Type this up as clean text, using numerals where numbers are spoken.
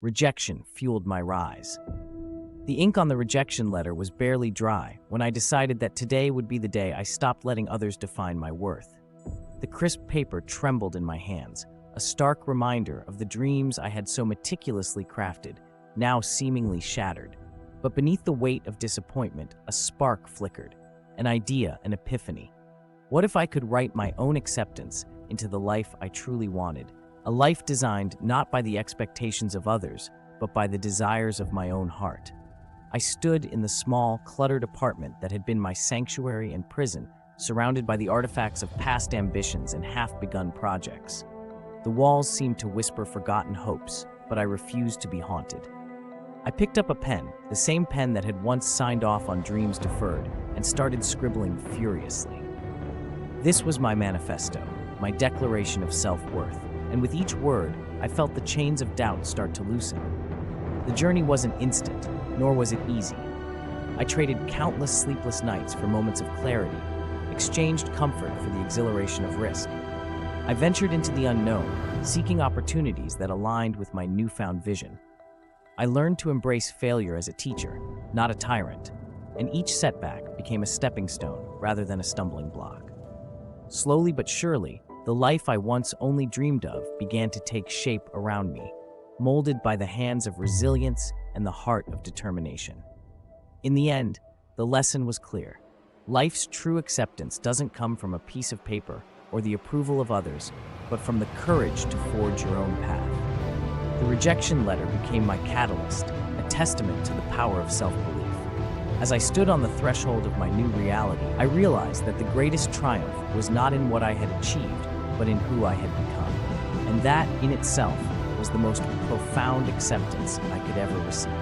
Rejection fueled my rise. The ink on the rejection letter was barely dry when I decided that today would be the day I stopped letting others define my worth. The crisp paper trembled in my hands, a stark reminder of the dreams I had so meticulously crafted, now seemingly shattered. But beneath the weight of disappointment, a spark flickered, an idea, an epiphany. What if I could write my own acceptance into the life I truly wanted? A life designed not by the expectations of others, but by the desires of my own heart. I stood in the small, cluttered apartment that had been my sanctuary and prison, surrounded by the artifacts of past ambitions and half-begun projects. The walls seemed to whisper forgotten hopes, but I refused to be haunted. I picked up a pen, the same pen that had once signed off on dreams deferred, and started scribbling furiously. This was my manifesto, my declaration of self-worth, and with each word, I felt the chains of doubt start to loosen. The journey wasn't instant, nor was it easy. I traded countless sleepless nights for moments of clarity, exchanged comfort for the exhilaration of risk. I ventured into the unknown, seeking opportunities that aligned with my newfound vision. I learned to embrace failure as a teacher, not a tyrant, and each setback became a stepping stone rather than a stumbling block. Slowly but surely, the life I once only dreamed of began to take shape around me, molded by the hands of resilience and the heart of determination. In the end, the lesson was clear. Life's true acceptance doesn't come from a piece of paper or the approval of others, but from the courage to forge your own path. The rejection letter became my catalyst, a testament to the power of self-belief. As I stood on the threshold of my new reality, I realized that the greatest triumph was not in what I had achieved, but in who I had become. And that, in itself, was the most profound acceptance I could ever receive.